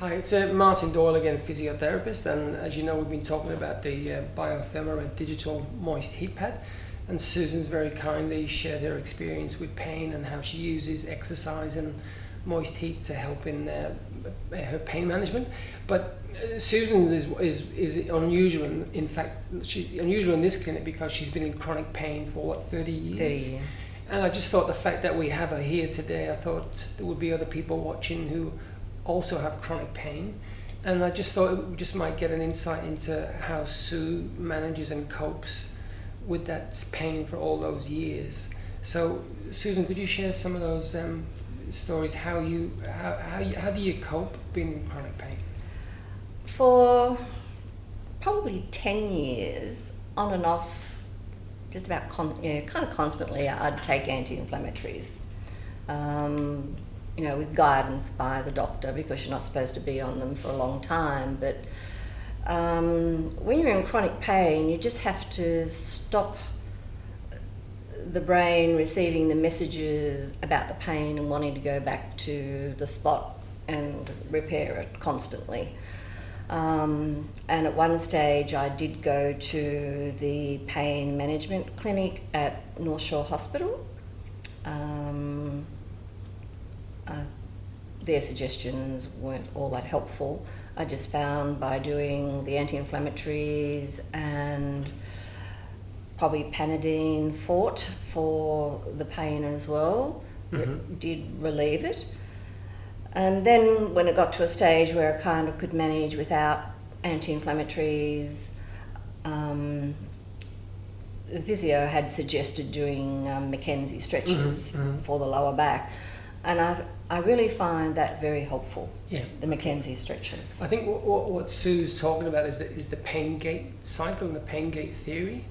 Hi, it's Martin Doyle again, physiotherapist, and as you know, we've been talking about the Biothermored digital moist heat pad, and Susan's very kindly shared her experience with pain and how she uses exercise and moist heat to help in her pain management. But Susan is unusual. In fact, she's unusual in this clinic because she's been in chronic pain for 30 years. 30 years. And I just thought the fact that we have her here today, I thought there would be other people watching who also have chronic pain, and I just thought it just might get an insight into how Sue manages and copes with that pain for all those years. So Susan, could you share some of those stories? How do you cope being in chronic pain? For probably 10 years, on and off, just about kind of constantly, I'd take anti-inflammatories. With guidance by the doctor, because you're not supposed to be on them for a long time. But when you're in chronic pain, you just have to stop the brain receiving the messages about the pain and wanting to go back to the spot and repair it constantly. And at one stage, I did go to the pain management clinic at North Shore Hospital. Their suggestions weren't all that helpful. I just found by doing the anti-inflammatories and probably Panadine Fort for the pain as well, did relieve it. And then when it got to a stage where I kind of could manage without anti-inflammatories, the physio had suggested doing McKenzie stretches for the lower back. And I really find that very helpful, the McKenzie stretches. I think what Sue's talking about is the pain gate cycle and the pain gate theory,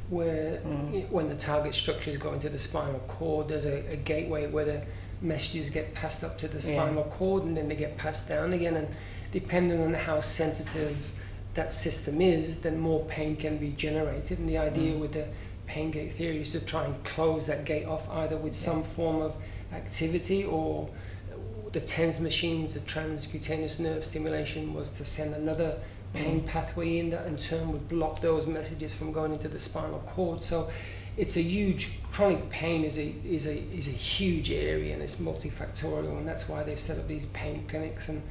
where when the target structures go into the spinal cord, there's a gateway where the messages get passed up to the spinal cord and then they get passed down again. And depending on how sensitive that system is, then more pain can be generated. And the idea with the pain gate theory is to try and close that gate off either with some form of activity, or the TENS machines, the transcutaneous nerve stimulation, was to send another pain pathway in that in turn would block those messages from going into the spinal cord. So it's a huge, chronic pain is a huge area, and it's multifactorial, and that's why they've set up these pain clinics. And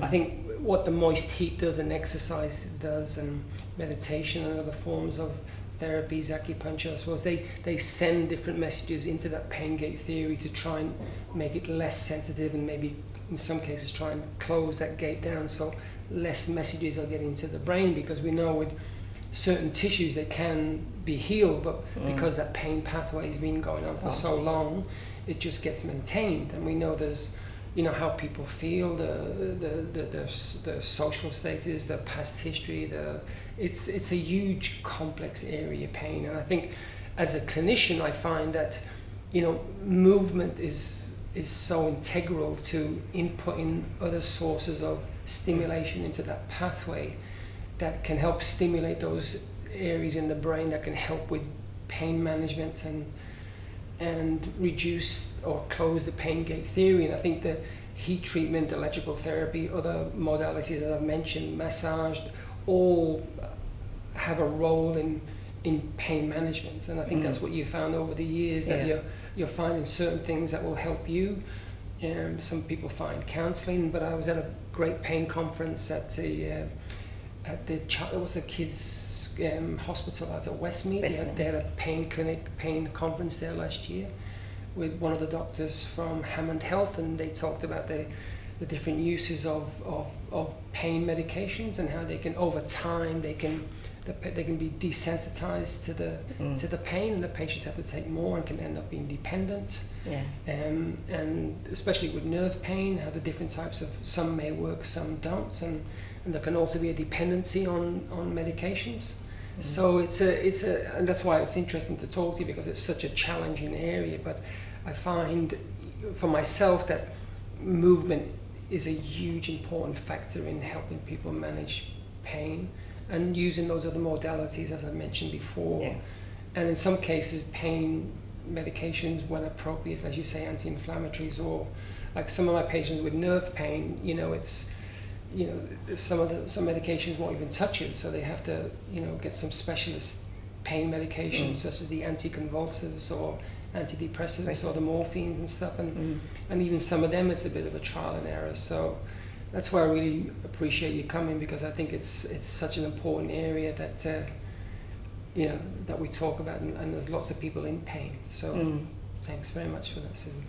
I think what the moist heat does and exercise does and meditation and other forms of therapies, acupuncture, I suppose, they send different messages into that pain gate theory to try and make it less sensitive, and maybe in some cases try and close that gate down so less messages are getting into the brain, because we know with certain tissues they can be healed, but because that pain pathway has been going on for so long, it just gets maintained. And we know there's how people feel, the social status, the past history, it's a huge complex area of pain. And I think as a clinician I find that movement is so integral to inputting other sources of stimulation into that pathway that can help stimulate those areas in the brain that can help with pain management and reduce or close the pain gate theory. And I think the heat treatment, electrical therapy, other modalities that I've mentioned, massage, all have a role in pain management. And I think that's what you found over the years, that you're finding certain things that will help you. Some people find counselling, but I was at a great pain conference at the kids hospital out at Westmead. They had a pain clinic, pain conference there last year with one of the doctors from Hammond Health, and they talked about the different uses of pain medications and how they can, over time, they can be desensitized to the pain, and the patients have to take more and can end up being dependent. And especially with nerve pain, how the different types of, some may work, some don't, and there can also be a dependency on medications. So it's a and that's why it's interesting to talk to you, because it's such a challenging area. But I find for myself that movement is a huge important factor in helping people manage pain, and using those other modalities as I mentioned before. And in some cases pain medications when appropriate, as you say, anti-inflammatories, or like some of my patients with nerve pain, you know, some medications won't even touch it, so they have to, you know, get some specialist pain medications such as the anticonvulsives or antidepressants or the morphines and stuff, and even some of them it's a bit of a trial and error. So that's why I really appreciate you coming, because I think it's such an important area that you know, that we talk about, and there's lots of people in pain. So thanks very much for that, Susan.